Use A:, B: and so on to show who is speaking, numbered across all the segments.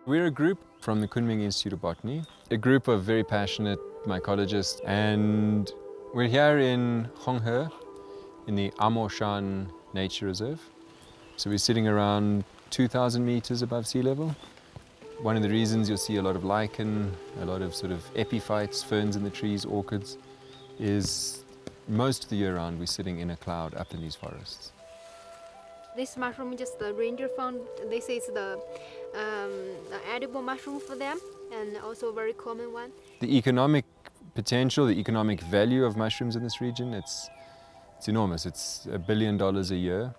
A: We're a group from the Kunming Institute of Botany, a group of very passionate mycologists, and we're here in Honghe, in the Amoshan Nature Reserve. So we're sitting around 2,000 meters above sea level. One of the reasons you'll see a lot of lichen, a lot of sort of epiphytes, ferns in the trees, orchids, is most of the year round we're sitting in a cloud up in these forests.
B: This mushroom just the ranger found. This is the edible mushroom for them, and also a very common one.
A: The economic potential, the economic value of mushrooms in this region, it's enormous. It's $1 billion a year.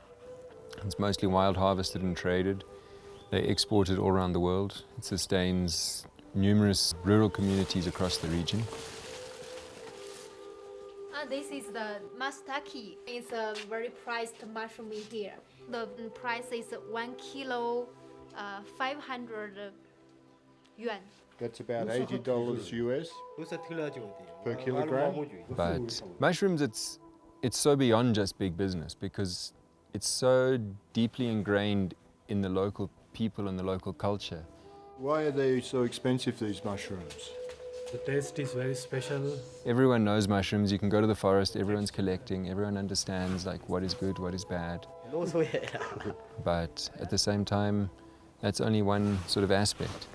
A: It's mostly wild harvested and traded. They export it all around the world. It sustains numerous rural communities across the region.
B: This is the mastaki. It's a very prized mushroom in here. The price is 1 kilo, 500 yuan.
C: That's about $80 US per kilogram.
A: But mushrooms, it's so beyond just big business because it's so deeply ingrained in the local people and the local culture.
C: Why are they so expensive, these mushrooms?
D: The taste is very special.
A: Everyone knows mushrooms. You can go to the forest, everyone's collecting, everyone understands like what is good, what is bad. But at the same time, that's only one sort of aspect.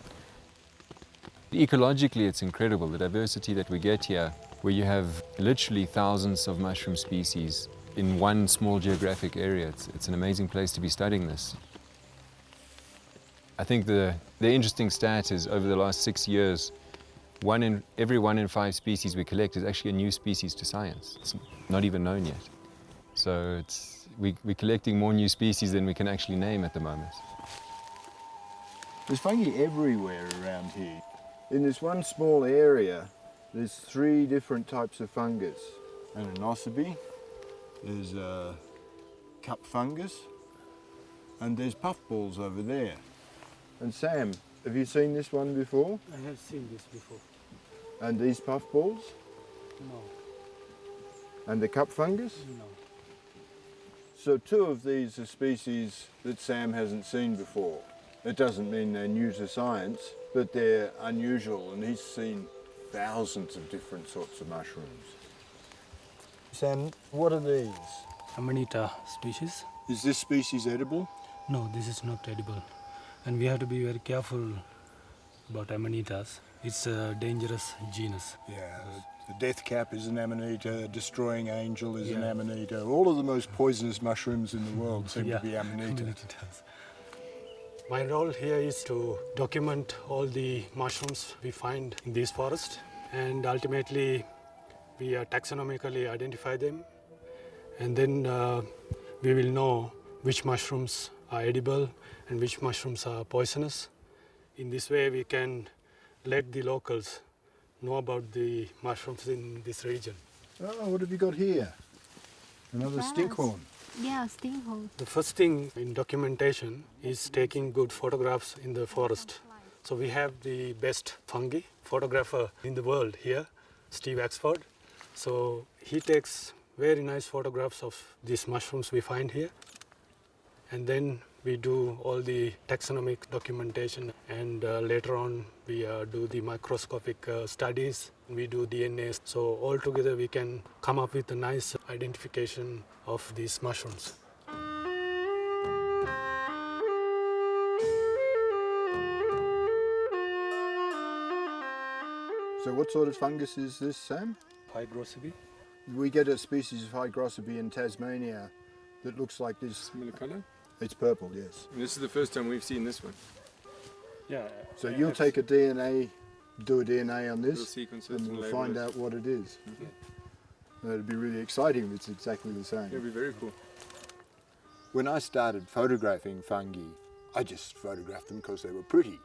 A: Ecologically, it's incredible, the diversity that we get here, where you have literally thousands of mushroom species in one small geographic area. It's an amazing place to be studying this. I think the interesting stat is over the last 6 years, every 1 in 5 species we collect is actually a new species to science. It's not even known yet. So we're collecting more new species than we can actually name at the moment.
C: There's fungi everywhere around here. In this one small area, there's 3 different types of fungus. Ananosebe, there's cup fungus, and there's puffballs over there. And Sam, have you seen this one before?
D: I have seen this before.
C: And these puffballs?
D: No.
C: And the cup fungus?
D: No.
C: So 2 of these are species that Sam hasn't seen before. It doesn't mean they're new to science, but they're unusual, and he's seen thousands of different sorts of mushrooms. Sam, what are these?
D: Amanita species.
C: Is this species edible?
D: No, this is not edible. And we have to be very careful about amanitas. It's a dangerous genus.
C: Yeah, the death cap is an amanita, destroying angel is an amanita. All of the most poisonous mushrooms in the world seem to be amanita.
D: My role here is to document all the mushrooms we find in this forest, and ultimately we taxonomically identify them, and then we will know which mushrooms are edible and which mushrooms are poisonous. In this way we can let the locals know about the mushrooms in this region.
C: Oh, what have you got here? Another stinkhorn.
B: Yeah, stinkhorn.
D: The first thing in documentation is taking good photographs in the forest. So we have the best fungi photographer in the world here, Steve Axford. So he takes very nice photographs of these mushrooms we find here. And then we do all the taxonomic documentation, and later on we do the microscopic studies, we do DNA. So all together we can come up with a nice identification of these mushrooms.
C: So what sort of fungus is this, Sam?
D: Hygrosebe.
C: We get a species of Hygrosebe in Tasmania that looks like this.
A: Similar color?
C: It's purple, yes.
A: This is the first time we've seen this one.
D: Yeah.
C: So you'll take a DNA, do a DNA on this,
A: We'll sequence it
C: and
A: and
C: we'll
A: label
C: find
A: it.
C: out what it is.
A: Okay.
C: That'd be really exciting if it's exactly the same.
A: It'll be very cool.
C: When I started photographing fungi, I just photographed them because they were pretty.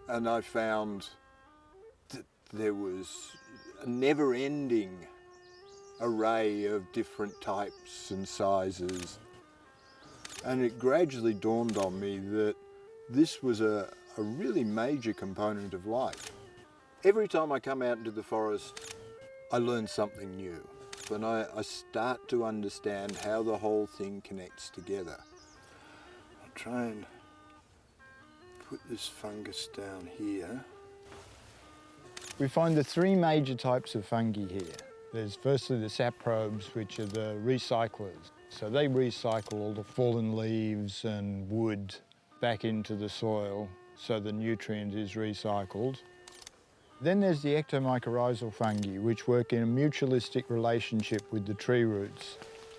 C: And I found that there was a never-ending array of different types and sizes. And it gradually dawned on me that this was a really major component of life. Every time I come out into the forest, I learn something new. And I start to understand how the whole thing connects together. I'll try and put this fungus down here. We find the three major types of fungi here. There's firstly the saprobes, which are the recyclers. So they recycle all the fallen leaves and wood back into the soil so the nutrient is recycled. Then there's the ectomycorrhizal fungi, which work in a mutualistic relationship with the tree roots.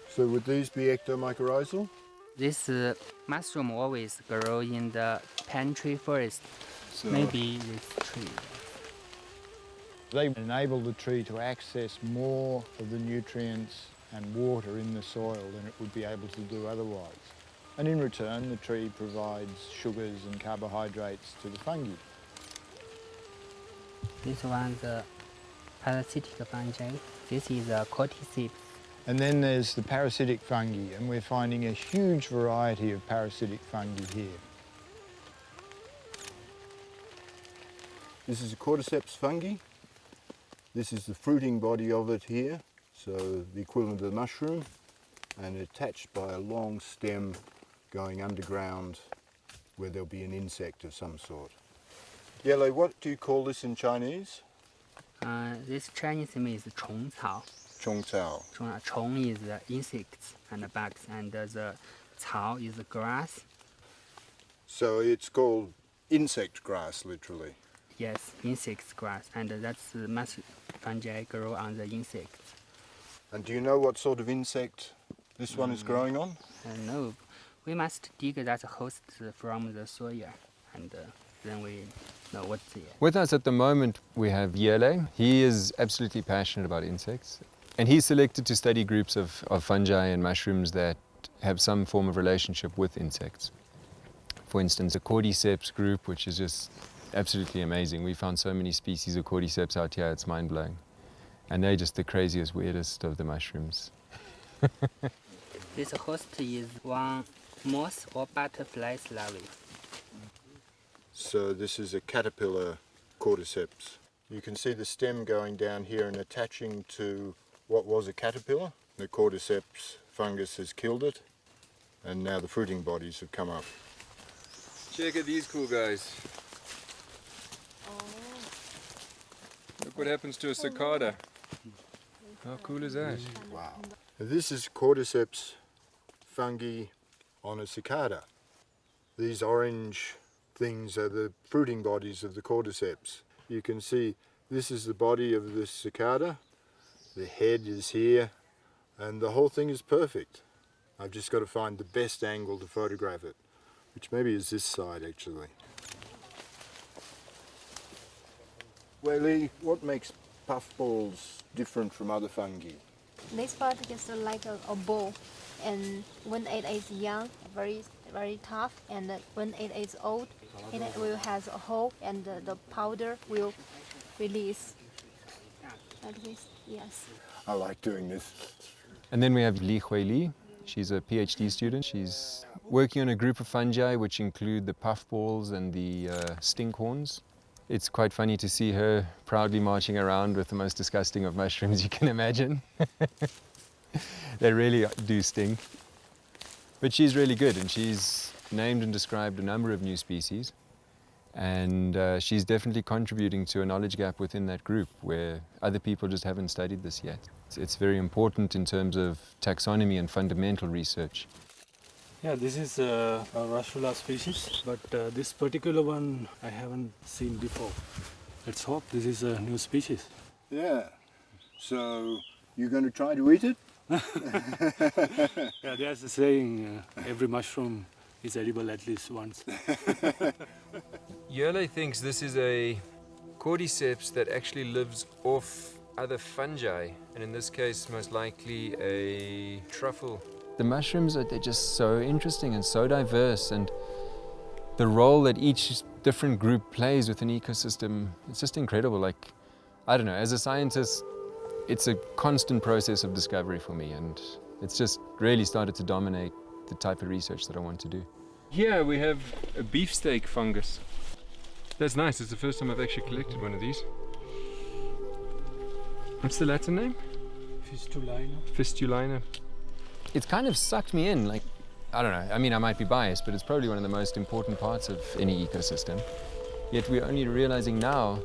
C: So would these be ectomycorrhizal?
E: This mushroom always grow in the pine tree forest.
C: So
E: Maybe this tree.
C: they enable the tree to access more of the nutrients and water in the soil than it would be able to do otherwise. And in return, the tree provides sugars and carbohydrates to the fungi.
E: This one the parasitic fungi. This is a cordyceps.
C: And then there's the parasitic fungi, and we're finding a huge variety of parasitic fungi here. This is a Cordyceps fungi. This is the fruiting body of it here, so the equivalent of the mushroom, and attached by a long stem going underground where there'll be an insect of some sort. Yellow, what do you call this in Chinese?
E: This Chinese name is 虫草.
C: Chong Cao.
E: 虫 is the insects and the bugs, and the 草 is the grass.
C: So it's called insect grass, literally.
E: Yes, insects grass, and that's the mushroom fungi grow on the insects.
C: And do you know what sort of insect this one is growing on?
E: No, we must dig that host from the soil, and then we know what's it.
A: With us at the moment, we have Wei Lee. He is absolutely passionate about insects. And he's selected to study groups of fungi and mushrooms that have some form of relationship with insects. For instance, the Cordyceps group, which is just absolutely amazing. We found so many species of Cordyceps out here, it's mind-blowing. And they're just the craziest, weirdest of the mushrooms.
E: This host is one moth or butterfly's larvae.
C: So this is a caterpillar Cordyceps. You can see the stem going down here and attaching to what was a caterpillar. The Cordyceps fungus has killed it, and now the fruiting bodies have come up.
A: Check out these cool guys. Look what happens to a cicada. How cool is that?
C: Wow. This is Cordyceps fungi on a cicada. These orange things are the fruiting bodies of the Cordyceps. You can see this is the body of the cicada. The head is here, and the whole thing is perfect. I've just got to find the best angle to photograph it, which maybe is this side actually. Wei Lee, what makes puffballs different from other fungi?
B: This part is like a ball, and when it is young, very tough, and when it is old, it will have a hole, and the powder will release. Like this, yes.
C: I like doing this.
A: And then we have Wei Lee. She's a PhD student. She's working on a group of fungi which include the puffballs and the stinkhorns. It's quite funny to see her proudly marching around with the most disgusting of mushrooms you can imagine. They really do stink. But she's really good, and she's named and described a number of new species. And she's definitely contributing to a knowledge gap within that group where other people just haven't studied this yet. It's very important in terms of taxonomy and fundamental research.
D: Yeah, this is a Russula species, but this particular one I haven't seen before. Let's hope this is a new species.
C: Yeah. So you're going to try to eat it?
D: Yeah, there's a saying, every mushroom is edible at least once.
A: Wei Lee thinks this is a Cordyceps that actually lives off other fungi, and in this case, most likely a truffle. The mushrooms, they're just so interesting and so diverse, and the role that each different group plays within an ecosystem, it's just incredible. Like, I don't know, as a scientist, it's a constant process of discovery for me, and it's just really started to dominate the type of research that I want to do. Here we have a beefsteak fungus. That's nice, it's the first time I've actually collected one of these. What's the Latin name?
D: Fistulina.
A: Fistulina. It's kind of sucked me in, like I don't know, I mean, I might be biased, but it's probably one of the most important parts of any ecosystem. Yet we're only realizing now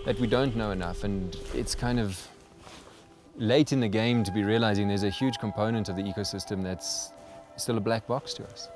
A: that we don't know enough, and it's kind of late in the game to be realizing there's a huge component of the ecosystem that's still a black box to us.